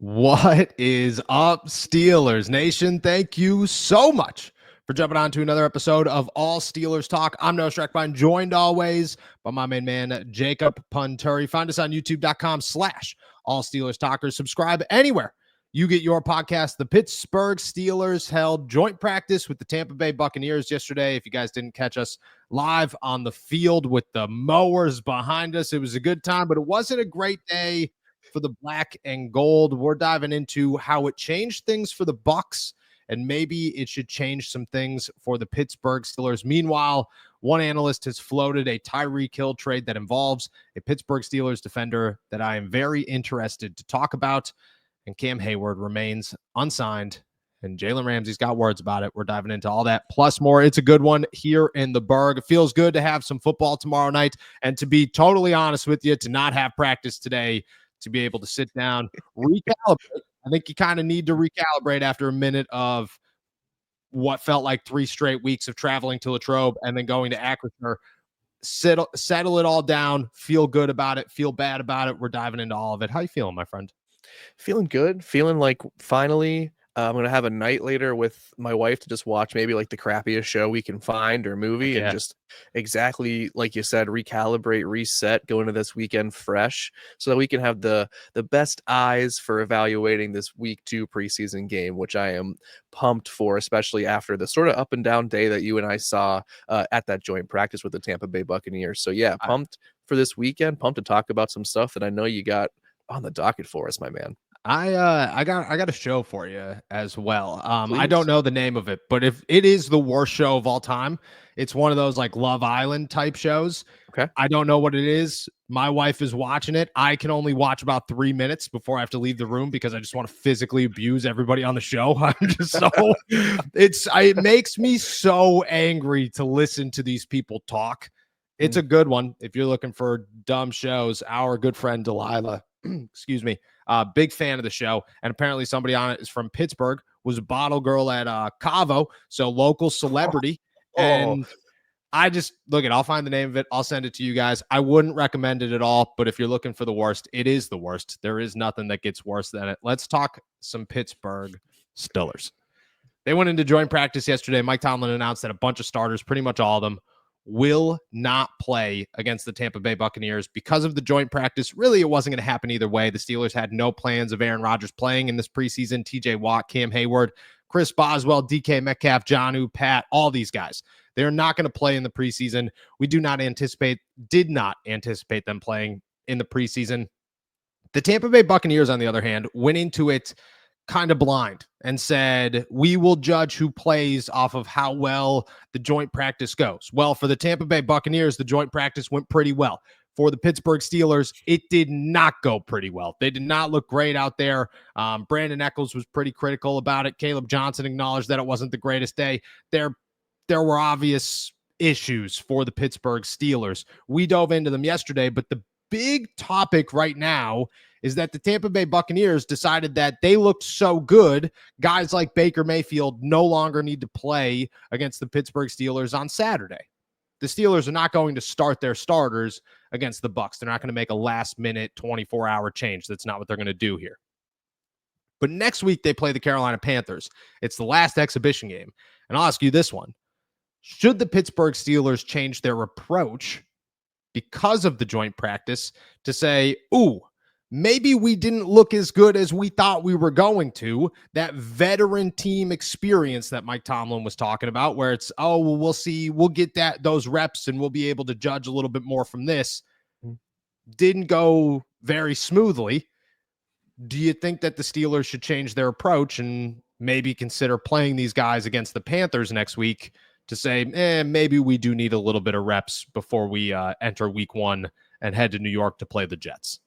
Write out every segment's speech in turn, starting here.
What is up, Steelers Nation? Thank you so much for jumping on to another episode of All Steelers Talk. I'm Noah Streckbine, joined always by my main man, Jacob Punturi. Find us on youtube.com/All Steelers Talkers. Subscribe anywhere you get your podcast. The Pittsburgh Steelers held joint practice with the Tampa Bay Buccaneers yesterday. If you guys didn't catch us live on the field with the mowers behind us, it was a good time, but it wasn't a great day for the black and gold. We're diving into how it changed things for the Bucs, and maybe it should change some things for the Pittsburgh Steelers. Meanwhile, one analyst has floated a Tyreek Hill trade that involves a Pittsburgh Steelers defender that I am very interested to talk about, and Cam Heyward remains unsigned, and Jalen Ramsey's got words about it. We're diving into all that plus more. It's a good one here in the Burgh. It feels good to have some football tomorrow night, and to be totally honest with you, to not have practice today, to be able to sit down, recalibrate. I think you kind of need to recalibrate after a minute of what felt like 3 straight weeks of traveling to Latrobe and then going to Acrisure. Settle it all down, feel good about it, feel bad about it. We're diving into all of it. How you feeling, my friend? Feeling good. Feeling like finally I'm going to have a night later with my wife to just watch maybe like the crappiest show we can find or movie and just exactly like you said, recalibrate, reset, go into this weekend fresh so that we can have the best eyes for evaluating this week 2 preseason game, which I am pumped for, especially after the sort of up and down day that you and I saw at that joint practice with the Tampa Bay Buccaneers. So yeah, pumped for this weekend, pumped to talk about some stuff that I know you got on the docket for us, my man. I got a show for you as well. I don't Please. know the name of it, but if it is the worst show of all time, it's one of those like Love Island type shows. Okay. I don't know what it is. My wife is watching it. I can only watch about 3 minutes before I have to leave the room because I just want to physically abuse everybody on the show. I'm just so it makes me so angry to listen to these people talk. It's a good one. If you're looking for dumb shows, our good friend Delilah, excuse me, big fan of the show. And apparently somebody on it is from Pittsburgh, was a bottle girl at Cavo, so local celebrity. And I just I'll find the name of it. I'll send it to you guys. I wouldn't recommend it at all, but if you're looking for the worst, it is the worst. There is nothing that gets worse than it. Let's talk some Pittsburgh Steelers. They went into joint practice yesterday. Mike Tomlin announced that a bunch of starters, pretty much all of them, will not play against the Tampa Bay Buccaneers because of the joint practice. Really, it wasn't going to happen either way. The Steelers had no plans of Aaron Rodgers playing in this preseason. TJ Watt, Cam Heyward, Chris Boswell, DK Metcalf, Jonnu, Pat, all these guys. They're not going to play in the preseason. We did not anticipate them playing in the preseason. The Tampa Bay Buccaneers, on the other hand, went into it kind of blind and said, we will judge who plays off of how well the joint practice goes. Well, for the Tampa Bay Buccaneers, the joint practice went pretty well. For the Pittsburgh Steelers, it did not go pretty well. They did not look great out there. Brandon Echols was pretty critical about it. Caleb Johnson acknowledged that it wasn't the greatest day. There were obvious issues for the Pittsburgh Steelers. We dove into them yesterday, but the big topic right now is that the Tampa Bay Buccaneers decided that they looked so good, guys like Baker Mayfield no longer need to play against the Pittsburgh Steelers on Saturday. The Steelers are not going to start their starters against the Bucs. They're not going to make a last-minute 24-hour change. That's not what they're going to do here. But next week, they play the Carolina Panthers. It's the last exhibition game. And I'll ask you this one. Should the Pittsburgh Steelers change their approach because of the joint practice to say, ooh, maybe we didn't look as good as we thought we were going to? That veteran team experience that Mike Tomlin was talking about, where it's, oh, well, we'll see, we'll get those reps and we'll be able to judge a little bit more from this, didn't go very smoothly. Do you think that the Steelers should change their approach and maybe consider playing these guys against the Panthers next week to say, maybe we do need a little bit of reps before we enter week 1 and head to New York to play the Jets?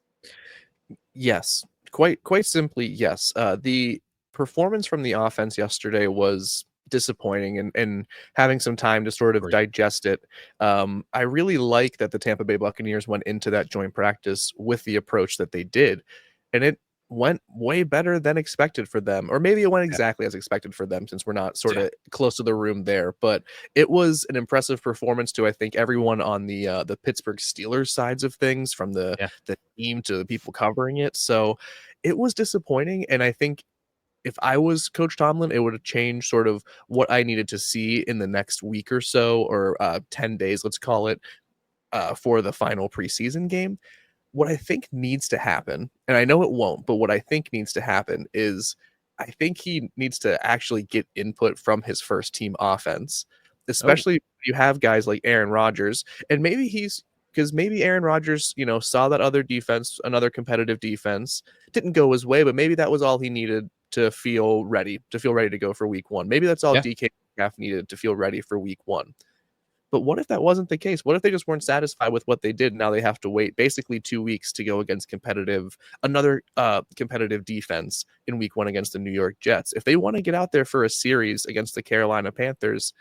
Yes, quite simply, yes. The performance from the offense yesterday was disappointing, and having some time to sort of digest it. I really like that the Tampa Bay Buccaneers went into that joint practice with the approach that they did, and it went way better than expected for them, or maybe it went exactly as expected for them, since we're not sort of close to the room there. But it was an impressive performance to, I think, everyone on the Pittsburgh Steelers sides of things, from the team to the people covering it. So it was disappointing. And I think if I was Coach Tomlin, it would have changed sort of what I needed to see in the next week or so, or 10 days, let's call it, for the final preseason game. What I think needs to happen, and I know it won't, but what I think needs to happen is I think he needs to actually get input from his first team offense, Oh, especially you have guys like Aaron Rodgers, and maybe he's because maybe Aaron Rodgers, saw that other defense, another competitive defense, didn't go his way, but maybe that was all he needed to feel ready to go for week one. Maybe that's all yeah. DK Metcalf needed to feel ready for week one. But what if that wasn't the case? What if they just weren't satisfied with what they did? Now they have to wait basically 2 weeks to go against another competitive defense in week one against the New York Jets. If they want to get out there for a series against the Carolina Panthers,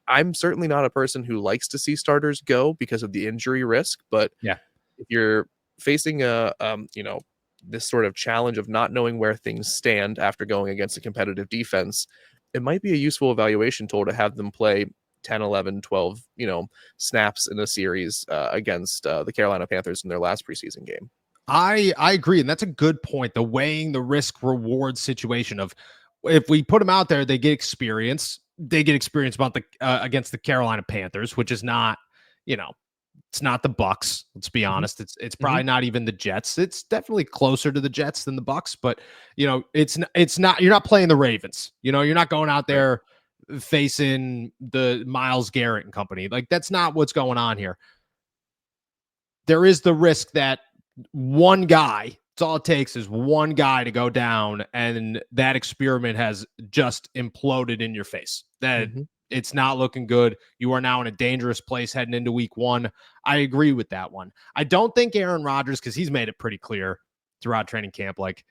I'm certainly not a person who likes to see starters go because of the injury risk. But Yeah. if you're facing this sort of challenge of not knowing where things stand after going against a competitive defense, it might be a useful evaluation tool to have them play 10, 11, 12, snaps in a series against the Carolina Panthers in their last preseason game. I agree, and that's a good point. The weighing the risk reward situation of if we put them out there, they get experience. They get experience about the against the Carolina Panthers, which is not, it's not the Bucks. Let's be Mhm. honest. It's Mhm. probably not even the Jets. It's definitely closer to the Jets than the Bucks, but it's not. You're not playing the Ravens. You're not going out Right. there facing the Myles Garrett and company. Like that's not what's going on here. There is the risk that one guy, it's all it takes is one guy to go down and that experiment has just imploded in your face. That Mhm. it's not looking good. You are now in a dangerous place heading into week one. I agree with that one. I don't think Aaron Rodgers, because he's made it pretty clear throughout training camp, like,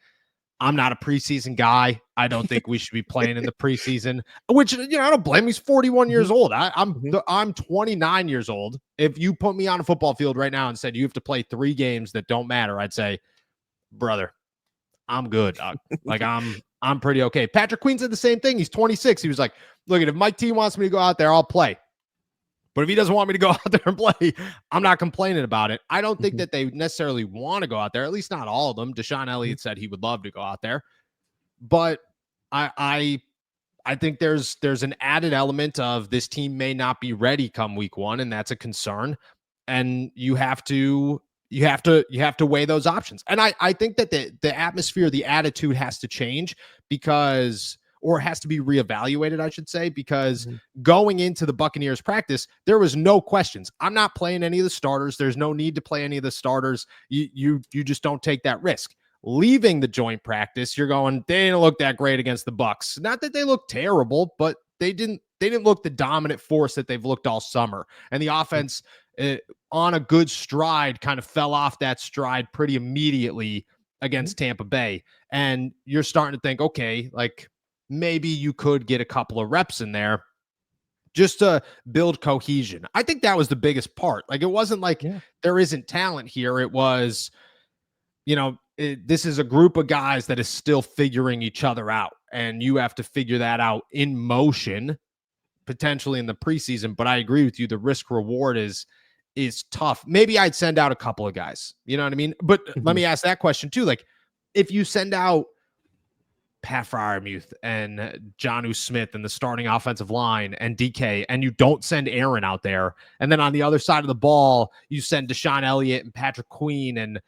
I'm not a preseason guy. I don't think we should be playing in the preseason, which, I don't blame him. He's 41 years Mhm. old. I'm Mhm. I'm 29 years old. If you put me on a football field right now and said you have to play 3 games that don't matter, I'd say, brother, I'm good, dog. Like I'm pretty okay. Patrick Queen said the same thing. He's 26. He was like, look, if Mike T wants me to go out there, I'll play. But if he doesn't want me to go out there and play, I'm not complaining about it. I don't think Mhm. that they necessarily want to go out there, at least not all of them. Deshaun Mhm. Elliott said he would love to go out there. But I think there's an added element of this team may not be ready come week one, and that's a concern. And you have to weigh those options. And I think that the atmosphere, the attitude has to change because or has to be reevaluated, I should say, because Mhm. going into the Buccaneers practice, there was no questions. I'm not playing any of the starters. There's no need to play any of the starters. You just don't take that risk. Leaving the joint practice, you're going, they didn't look that great against the Bucks. Not that they look terrible, but they didn't look the dominant force that they've looked all summer. And the offense on a good stride kind of fell off that stride pretty immediately Mhm. against Tampa Bay. And you're starting to think, okay, like maybe you could get a couple of reps in there just to build cohesion. I think that was the biggest part. Like it wasn't like Yeah. there isn't talent here. It was, this is a group of guys that is still figuring each other out, and you have to figure that out in motion, potentially in the preseason. But I agree with you; the risk reward is tough. Maybe I'd send out a couple of guys. You know what I mean? But let Mhm. me ask that question too: like, if you send out Pat Fryermuth and Jonnu Smith and the starting offensive line and DK, and you don't send Aaron out there, and then on the other side of the ball, you send Deshaun Elliott and Patrick Queen and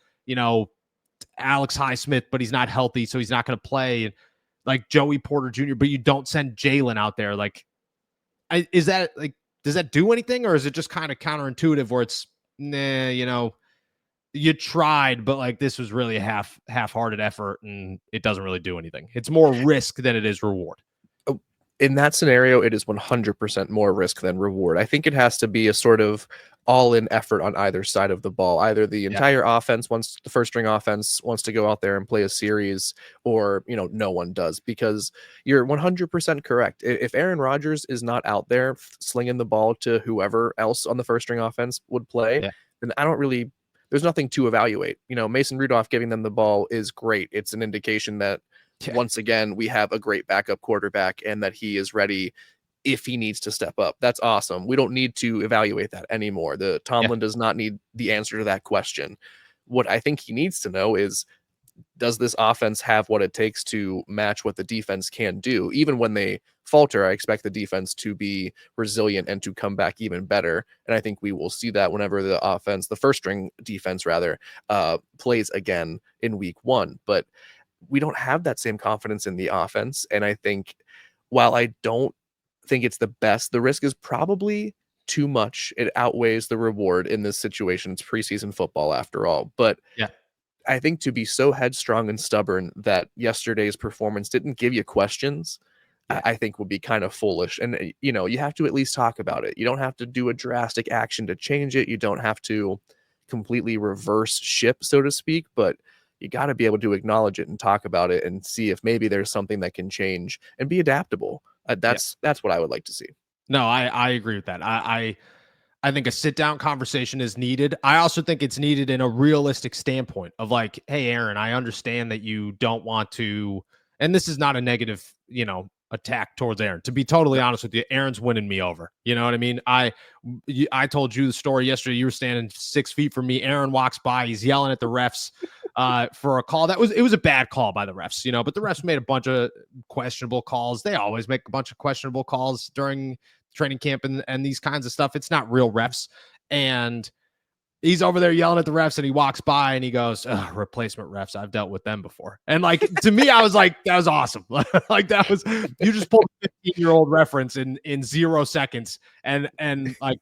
Alex Highsmith, but he's not healthy, so he's not going to play. And like Joey Porter Jr., but you don't send Jalen out there. Like, is that like, does that do anything, or is it just kind of counterintuitive where it's nah, you tried, but like this was really a half-hearted effort, and it doesn't really do anything. It's more risk than it is reward. Oh, in that scenario, it is 100% more risk than reward. I think it has to be a sort of all-in effort on either side of the ball. Either the Yeah, entire offense wants the first string offense wants to go out there and play a series, or no one does. Because you're 100% correct. If Aaron Rodgers is not out there slinging the ball to whoever else on the first string offense would play, yeah, then I don't really. There's nothing to evaluate. Mason Rudolph giving them the ball is great. It's an indication that yeah, once again, we have a great backup quarterback and that he is ready if he needs to step up. That's awesome. We don't need to evaluate that anymore. The yeah, Tomlin does not need the answer to that question. What I think he needs to know is does this offense have what it takes to match what the defense can do? Even when they falter, I expect the defense to be resilient and to come back even better. And I think we will see that whenever the first string defense rather, plays again in week 1. But we don't have that same confidence in the offense. And I think while I don't think it's the best, the risk is probably too much. It outweighs the reward in this situation. It's preseason football after all. But Yeah. I think to be so headstrong and stubborn that yesterday's performance didn't give you questions, Yeah. I think would be kind of foolish. And, you have to at least talk about it. You don't have to do a drastic action to change it. You don't have to completely reverse ship, so to speak, but you got to be able to acknowledge it and talk about it and see if maybe there's something that can change and be adaptable. That's what I would like to see. No, I agree with that. I think a sit down conversation is needed. I also think it's needed in a realistic standpoint of like, hey, Aaron, I understand that you don't want to, and this is not a negative, attack towards Aaron. To be totally honest with you, Aaron's winning me over. You know what I mean? I told you the story yesterday. You were standing 6 feet from me. Aaron walks by. He's yelling at the refs for a call. It was a bad call by the refs, but the refs made a bunch of questionable calls. They always make a bunch of questionable calls during training camp and these kinds of stuff. It's not real refs. And he's over there yelling at the refs and he walks by and he goes, replacement refs. I've dealt with them before. And like, to me, I was like, that was awesome. Like you just pulled a 15-year-old reference in 0 seconds. And like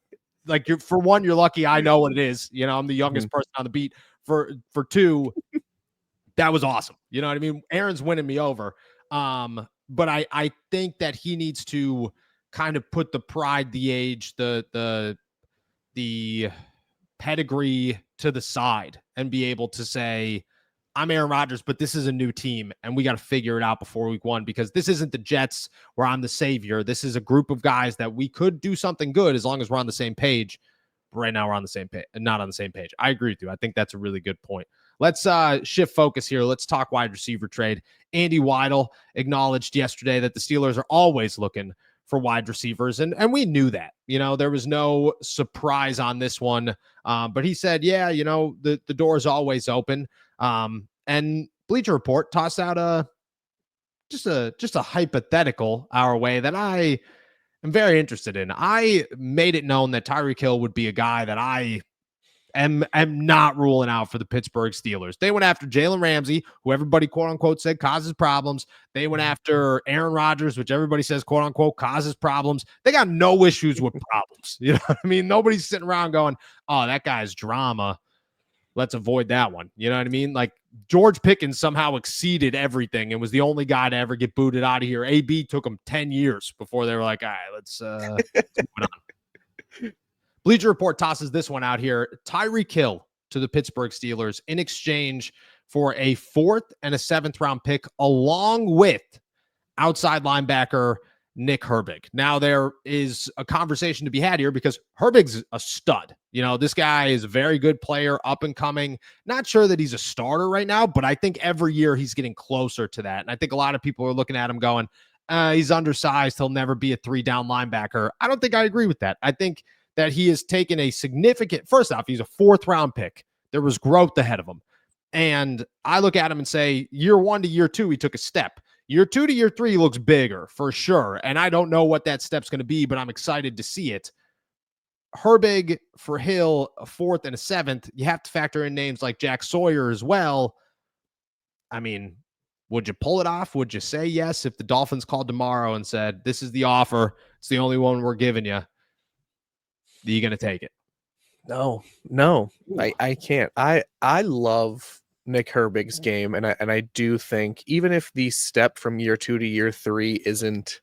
for one, you're lucky. I know what it is. I'm the youngest person on the beat. For two, that was awesome. You know what I mean? Aaron's winning me over. But I think that he needs to kind of put the pride, the age, the pedigree to the side and be able to say, I'm Aaron Rodgers, but this is a new team and we got to figure it out before week 1 because this isn't the Jets where I'm the savior. This is a group of guys that we could do something good as long as we're on the same page. But right now we're on the same page, not on the same page. I agree with you. I think that's a really good point. Let's shift focus here. Let's talk wide receiver trade. Andy Weidl acknowledged yesterday that the Steelers are always looking for wide receivers. And we knew that, there was no surprise on this one. But he said, yeah, the door is always open. And Bleacher Report tossed out just a hypothetical our way that I am very interested in. I made it known that Tyreek Hill would be a guy that I am not ruling out for the Pittsburgh Steelers. They went after Jalen Ramsey, who everybody quote unquote said causes problems. They went after Aaron Rodgers, which everybody says quote unquote causes problems. They got no issues with problems. You know what I mean? Nobody's sitting around going, oh, that guy's drama. Let's avoid that one. You know what I mean? Like George Pickens somehow exceeded everything and was the only guy to ever get booted out of here. AB took him 10 years before they were like, all right, let's move on. Bleacher Report tosses this one out here. Tyreek Hill to the Pittsburgh Steelers in exchange for a 4th and a 7th round pick, along with outside linebacker Nick Herbig. Now, there is a conversation to be had here because Herbig's a stud. This guy is a very good player, up and coming. Not sure that he's a starter right now, but I think every year he's getting closer to that. And I think a lot of people are looking at him going, he's undersized. He'll never be a 3-down linebacker. I don't think I agree with that. I think that he has taken a significant, first off, he's a 4th round pick. There was growth ahead of him. And I look at him and say, year 1 to year 2, he took a step. Year 2 to year 3 looks bigger for sure. And I don't know what that step's going to be, but I'm excited to see it. Herbig for Hill, a 4th and a 7th. You have to factor in names like Jack Sawyer as well. I mean, would you pull it off? Would you say yes if the Dolphins called tomorrow and said, this is the offer, it's the only one we're giving you? Are you going to take it? No, I can't. I love Nick Herbig's game. And I do think even if the step from year 2 to year 3 isn't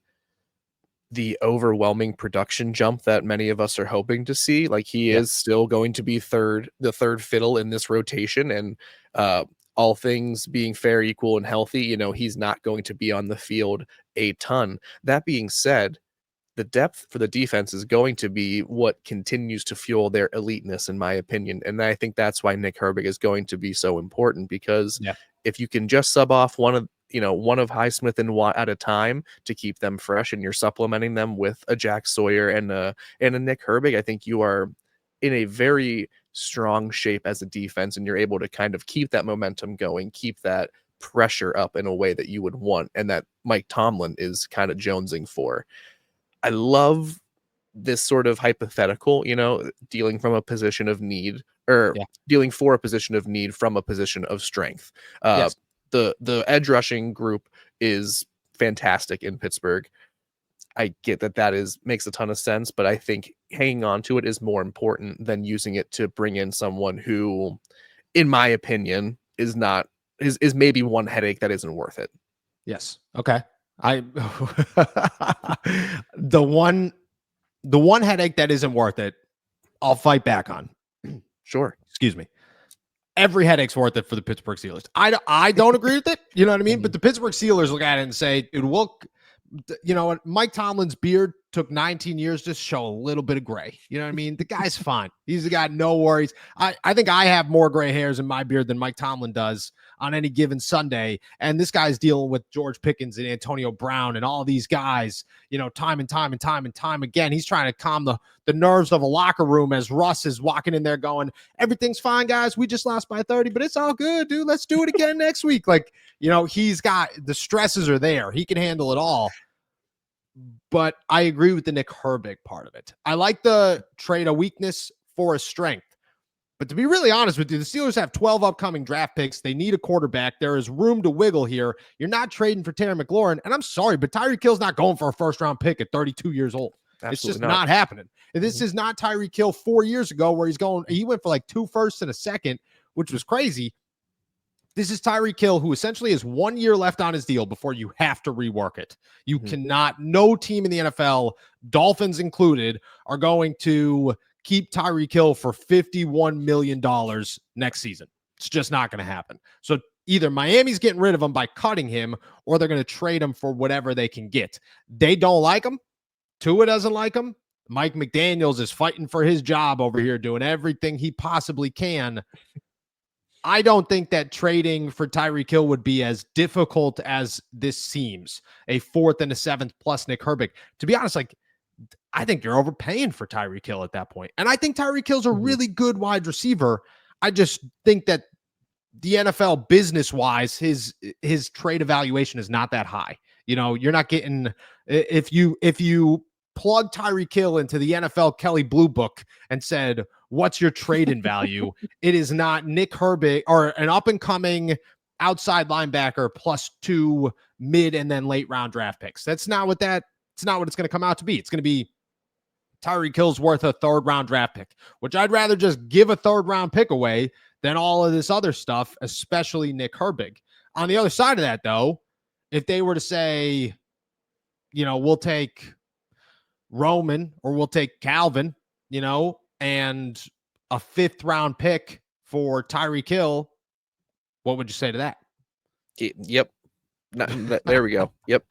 the overwhelming production jump that many of us are hoping to see, like he is still going to be the third fiddle in this rotation. And all things being fair, equal, and healthy, he's not going to be on the field a ton. That being said, the depth for the defense is going to be what continues to fuel their eliteness, in my opinion. And I think that's why Nick Herbig is going to be so important, because if you can just sub off one of Highsmith and Watt at a time to keep them fresh, and you're supplementing them with a Jack Sawyer and a Nick Herbig, I think you are in a very strong shape as a defense, and you're able to kind of keep that momentum going, keep that pressure up in a way that you would want, and that Mike Tomlin is kind of jonesing for. I love this sort of hypothetical, dealing from a position of need, or dealing for a position of need from a position of strength. Yes. The edge rushing group is fantastic in Pittsburgh. I get that makes a ton of sense, but I think hanging on to it is more important than using it to bring in someone who, in my opinion, is maybe one headache that isn't worth it. Yes. Okay. The one headache that isn't worth it, I'll fight back on. Sure. Excuse me. Every headache's worth it for the Pittsburgh Steelers. I don't agree with it. You know what I mean? But the Pittsburgh Steelers look at it and say, it will, Mike Tomlin's beard took 19 years to show a little bit of gray. You know what I mean? The guy's fine. He's got no worries. I think I have more gray hairs in my beard than Mike Tomlin does on any given Sunday. And this guy's dealing with George Pickens and Antonio Brown and all these guys, time and time again. He's trying to calm the nerves of a locker room as Russ is walking in there going, everything's fine, guys. We just lost by 30, but it's all good, dude. Let's do it again next week. He's got the stresses are there. He can handle it all. But I agree with the Nick Herbig part of it. I like the trade a weakness for a strength. But to be really honest with you, the Steelers have 12 upcoming draft picks. They need a quarterback. There is room to wiggle here. You're not trading for Terry McLaurin. And I'm sorry, but Tyreek Hill's not going for a first-round pick at 32 years old. Absolutely it's just not happening. This is not Tyreek Hill 4 years ago where he went for like 2 firsts and a second, which was crazy. This is Tyreek Hill, who essentially has 1 year left on his deal before you have to rework it. You cannot, no team in the NFL, Dolphins included, are going to keep Tyreek Hill for $51 million next season. It's just not going to happen. So either Miami's getting rid of him by cutting him, or they're going to trade him for whatever they can get. They don't like him. Tua doesn't like him. Mike McDaniels is fighting for his job over here, doing everything he possibly can. I don't think that trading for Tyreek Hill would be as difficult as this seems. A 4th and a 7th plus Nick Herbig. To be honest, I think you're overpaying for Tyreek Hill at that point. And I think Tyreek Hill's a really good wide receiver. I just think that the NFL business-wise, his trade evaluation is not that high. You're not getting if you plug Tyreek Hill into the NFL Kelly Blue Book and said, what's your trade-in value? It is not Nick Herbig or an up-and-coming outside linebacker plus 2 mid and then late round draft picks. It's not what it's going to come out to be. It's going to be Tyreek Hill's worth a 3rd round draft pick, which I'd rather just give a 3rd round pick away than all of this other stuff, especially Nick Herbig. On the other side of that, though, if they were to say, we'll take Roman or we'll take Calvin, and a 5th round pick for Tyreek Hill, what would you say to that? Yep. There we go. Yep.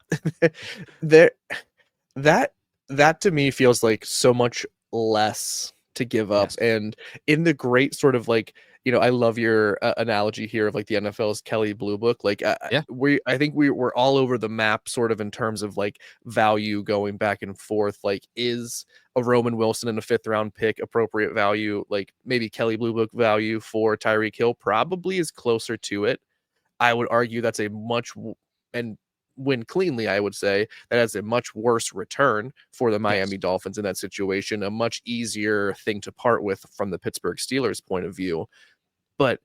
That to me feels like so much less to give up. Yes. And in the great sort of I love your analogy here of the NFL's Kelly Blue Book. I think we're all over the map sort of in terms of value going back and forth. Is a Roman Wilson and a 5th round pick appropriate value? Maybe Kelly Blue Book value for Tyreek Hill probably is closer to it. I would argue that's and win cleanly, I would say that has a much worse return for the Miami Dolphins in that situation, a much easier thing to part with from the Pittsburgh Steelers point of view. But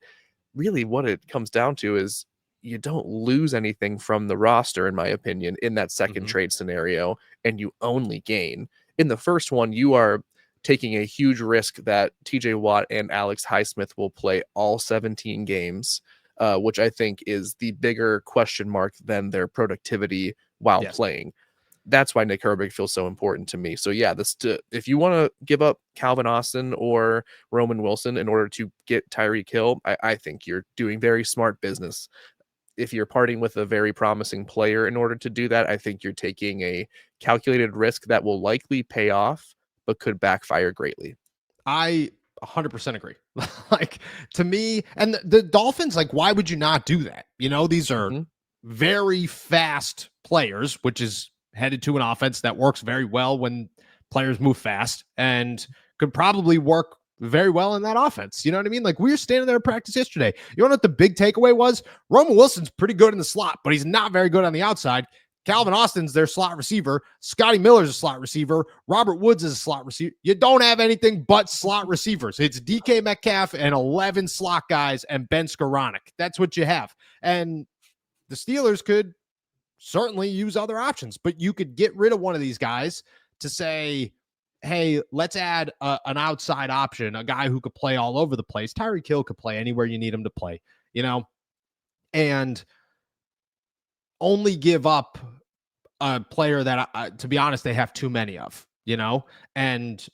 really what it comes down to is you don't lose anything from the roster, in my opinion, in that second trade scenario, and you only gain. In the first one, you are taking a huge risk that TJ Watt and Alex Highsmith will play all 17 games, which I think is the bigger question mark than their productivity while playing. That's why Nick Herbig feels so important to me. So yeah, if you want to give up Calvin Austin or Roman Wilson in order to get Tyreek Hill, I think you're doing very smart business. If you're parting with a very promising player in order to do that, I think you're taking a calculated risk that will likely pay off, but could backfire greatly. I 100% agree. To me, and the Dolphins, why would you not do that? These are very fast players, which is headed to an offense that works very well when players move fast and could probably work very well in that offense. You know what I mean? Like, we were standing there in practice yesterday. You know what the big takeaway was? Roman Wilson's pretty good in the slot, but he's not very good on the outside. Calvin Austin's their slot receiver. Scotty Miller's a slot receiver. Robert Woods is a slot receiver. You don't have anything but slot receivers. It's DK Metcalf and 11 slot guys and Ben Skoranek. That's what you have. And the Steelers could certainly use other options, but you could get rid of one of these guys to say, hey, let's add an outside option, a guy who could play all over the place. Tyreek Hill could play anywhere you need him to play, and only give up a player that, to be honest, they have too many of, and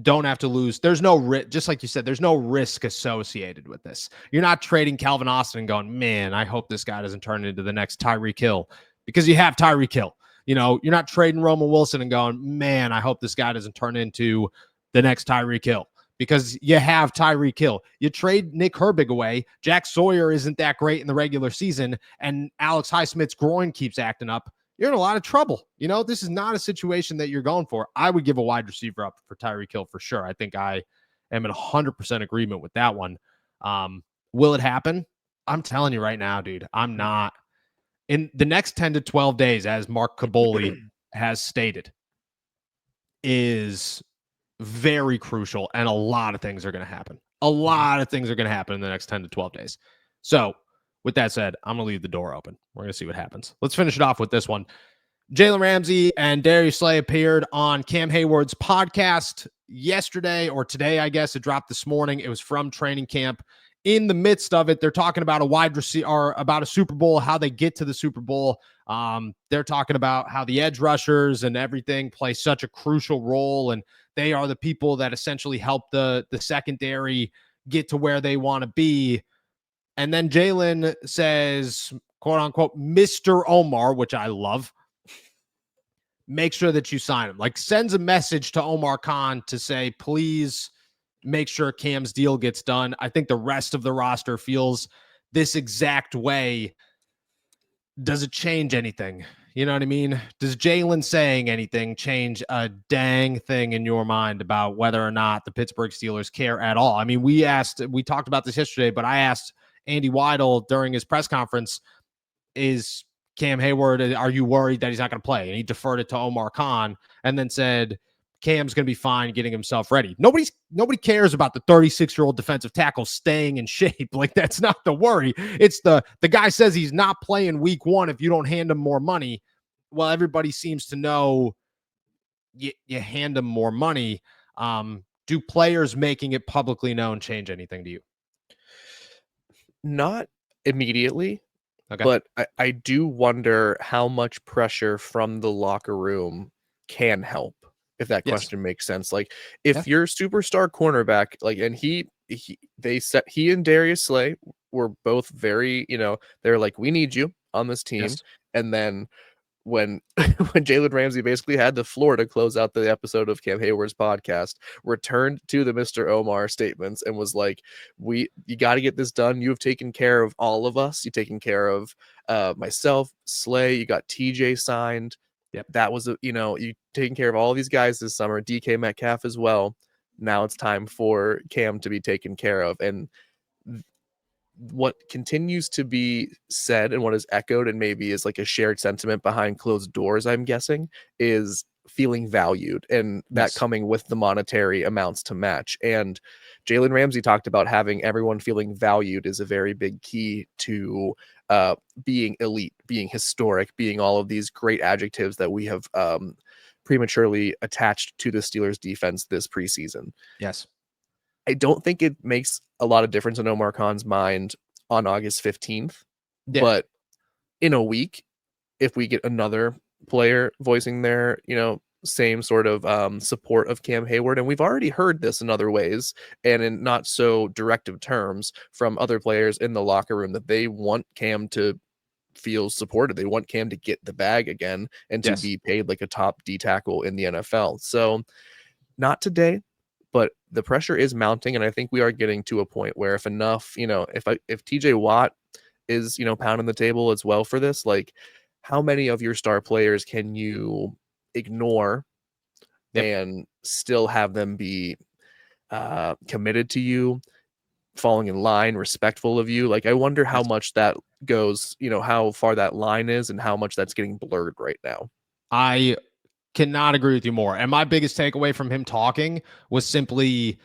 don't have to lose. There's no risk, just like you said, there's no risk associated with this. You're not trading Calvin Austin and going, man, I hope this guy doesn't turn into the next Tyreek Hill, because you have Tyreek Hill. You're not trading Roman Wilson and going, man, I hope this guy doesn't turn into the next Tyreek Hill, because you have Tyreek Hill. You trade Nick Herbig away. Jack Sawyer isn't that great in the regular season, and Alex Highsmith's groin keeps acting up. You're in a lot of trouble. This is not a situation that you're going for. I would give a wide receiver up for Tyreek Hill for sure. I think I am in 100% agreement with that one. Will it happen? I'm telling you right now, dude, I'm not. In the next 10 to 12 days, as Mark Kaboli has stated, is very crucial, and a lot of things are going to happen. A lot of things are going to happen in the next 10 to 12 days. So, with that said, I'm going to leave the door open. We're going to see what happens. Let's finish it off with this one. Jalen Ramsey and Darius Slay appeared on Cam Heyward's podcast yesterday, or today, I guess. It dropped this morning. It was from training camp. In the midst of it, they're talking about a wide receiver, or about a Super Bowl, how they get to the Super Bowl. They're talking about how the edge rushers and everything play such a crucial role, and they are the people that essentially help the secondary get to where they want to be. And then Jalen says, quote unquote, Mr. Omar, which I love, make sure that you sign him. Like, sends a message to Omar Khan to say, please make sure Cam's deal gets done. I think the rest of the roster feels this exact way. Does it change anything? You know what I mean? Does Jalen saying anything change a dang thing in your mind about whether or not the Pittsburgh Steelers care at all? I mean, we talked about this yesterday, but I asked Andy Weidel during his press conference, is Cam Heyward, are you worried that he's not going to play? And he deferred it to Omar Khan and then said, Cam's going to be fine getting himself ready. Nobody cares about the 36-year-old defensive tackle staying in shape. Like, that's not the worry. It's the guy says he's not playing week one if you don't hand him more money. Well, everybody seems to know you hand him more money. Do players making it publicly known change anything to you? Not immediately. Okay. But I do wonder how much pressure from the locker room can help, if that question makes sense. Like, if your superstar cornerback, like, and he and Darius Slay were both very, they're like, we need you on this team. Yes. And then when Jalen Ramsey basically had the floor to close out the episode of Cam Heyward's podcast, returned to the Mr. Omar statements and was like, you got to get this done. You have taken care of all of us. You've taken care of myself, Slay. You got TJ signed. Yep. That was, you taking care of all these guys this summer, DK Metcalf as well. Now it's time for Cam to be taken care of. And what continues to be said and what is echoed and maybe is like a shared sentiment behind closed doors, I'm guessing, is feeling valued, and that coming with the monetary amounts to match. And Jalen Ramsey talked about having everyone feeling valued is a very big key to being elite, being historic, being all of these great adjectives that we have prematurely attached to the Steelers defense this preseason. Yes. I don't think it makes a lot of difference in Omar Khan's mind on August 15th, but in a week, if we get another player voicing their, same sort of support of Cam Heyward, and we've already heard this in other ways and in not so directive terms from other players in the locker room, that they want Cam to feel supported. They want Cam to get the bag again and to be paid like a top D tackle in the NFL. So not today, but the pressure is mounting, and I think we are getting to a point where if enough, if TJ Watt is, pounding the table as well for this, like, how many of your star players can you ignore and still have them be committed to you, falling in line, respectful of you. Like, I wonder how much that goes, how far that line is and how much that's getting blurred right now. I cannot agree with you more. And my biggest takeaway from him talking was simply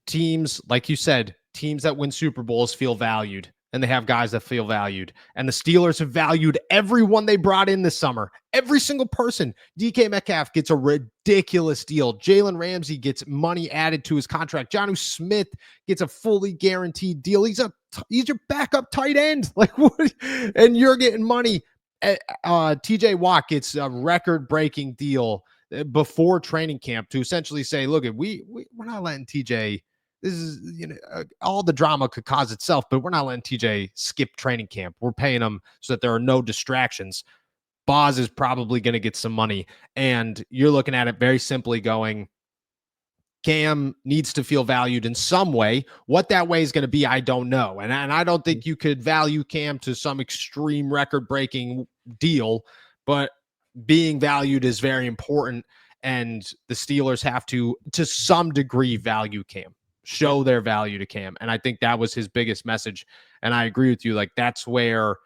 teams, like you said, teams that win Super Bowls feel valued, and they have guys that feel valued. And the Steelers have valued everyone they brought in this summer. Every single person. DK Metcalf gets a ridiculous deal. Jalen Ramsey gets money added to his contract. Jonnu Smith gets a fully guaranteed deal. He's your backup tight end. Like, what? And you're getting money. TJ Watt gets a record-breaking deal before training camp to essentially say, look, we're not letting TJ, this is, all the drama could cause itself, but we're not letting TJ skip training camp. We're paying him so that there are no distractions. Boz is probably going to get some money. And you're looking at it very simply going, Cam needs to feel valued in some way. What that way is going to be, I don't know. And I don't think you could value Cam to some extreme record-breaking deal, but being valued is very important. And the Steelers have to some degree, value Cam, show their value to Cam. And I think that was his biggest message. And I agree with you. Like, that's where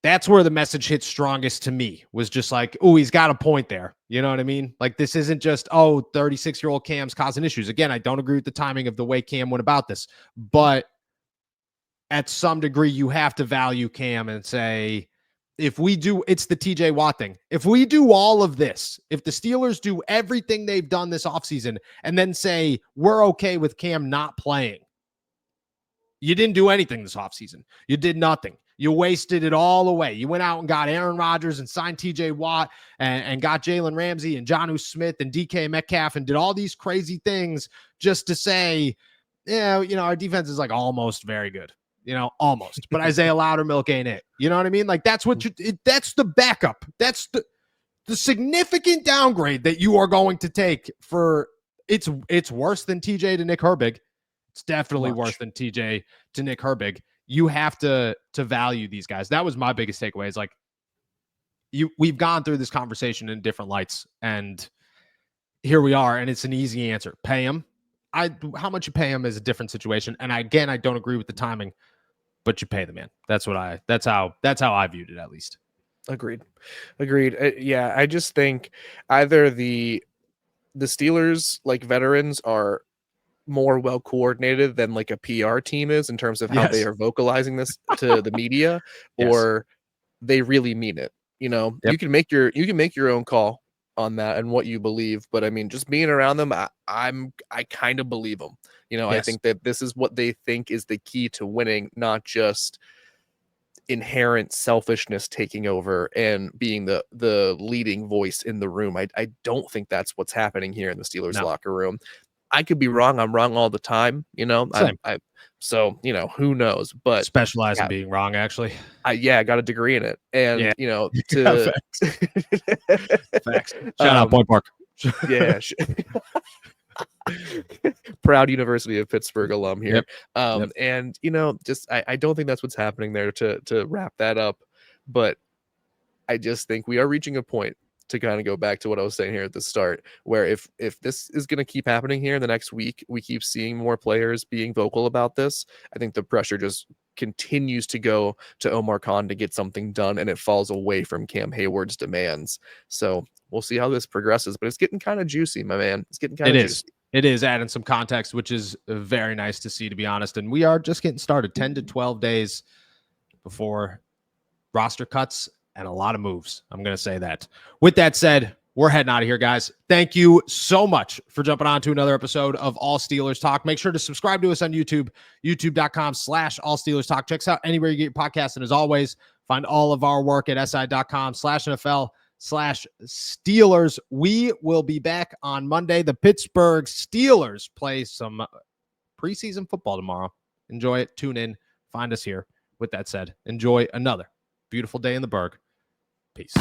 the message hits strongest to me, was just like, oh, he's got a point there. You know what I mean? Like, this isn't just, 36-year-old Cam's causing issues. Again, I don't agree with the timing of the way Cam went about this, but at some degree, you have to value Cam and say, if we do, it's the TJ Watt thing. If we do all of this, if the Steelers do everything they've done this offseason and then say, we're okay with Cam not playing, you didn't do anything this offseason. You did nothing. You wasted it all away. You went out and got Aaron Rodgers and signed TJ Watt and got Jalen Ramsey and Jonnu Smith and DK Metcalf and did all these crazy things just to say, yeah, our defense is like almost very good. Almost. But Isaiah Loudermilk ain't it. You know what I mean? Like, that's what that's the backup. That's the significant downgrade that you are going to take for it's worse than TJ to Nick Herbig. It's definitely worse than TJ to Nick Herbig. You have to value these guys. That was my biggest takeaway. Is like, we've gone through this conversation in different lights, and here we are, and it's an easy answer. Pay him. How much you pay him is a different situation. And I don't agree with the timing, but you pay the man. That's how I viewed it, at least. Agreed. Yeah, I just think either the Steelers, like, veterans are more well coordinated than like a PR team is in terms of how they are vocalizing this to the media, or they really mean it. Yep. You can make your own call on that and what you believe, but I mean, just being around them, I kind of believe them. I think that this is what they think is the key to winning, not just inherent selfishness taking over and being the leading voice in the room. I don't think that's what's happening here in the Steelers locker room. I could be wrong. I'm wrong all the time, so, who knows, but specialize in being wrong. Actually, I got a degree in it. And, facts. Shout out Point Park. Yeah. Proud University of Pittsburgh alum here. Yep. And, just, I don't think that's what's happening there to wrap that up, but I just think we are reaching a point, to kind of go back to what I was saying here at the start, where if this is going to keep happening here in the next week, we keep seeing more players being vocal about this, I think the pressure just continues to go to Omar Khan to get something done, and it falls away from Cam Heyward's demands. So we'll see how this progresses, but it's getting kind of juicy, my man. It's getting kind of juicy. It is adding some context, which is very nice to see, to be honest. And we are just getting started. 10 to 12 days before roster cuts and a lot of moves. I'm going to say that. With that said, we're heading out of here, guys. Thank you so much for jumping on to another episode of All Steelers Talk. Make sure to subscribe to us on YouTube, youtube.com/All Steelers Talk. Check us out anywhere you get your podcast. And as always, find all of our work at si.com/NFL/Steelers. We will be back on Monday. The Pittsburgh Steelers play some preseason football tomorrow. Enjoy it. Tune in. Find us here. With that said, enjoy another beautiful day in the Berg. Peace.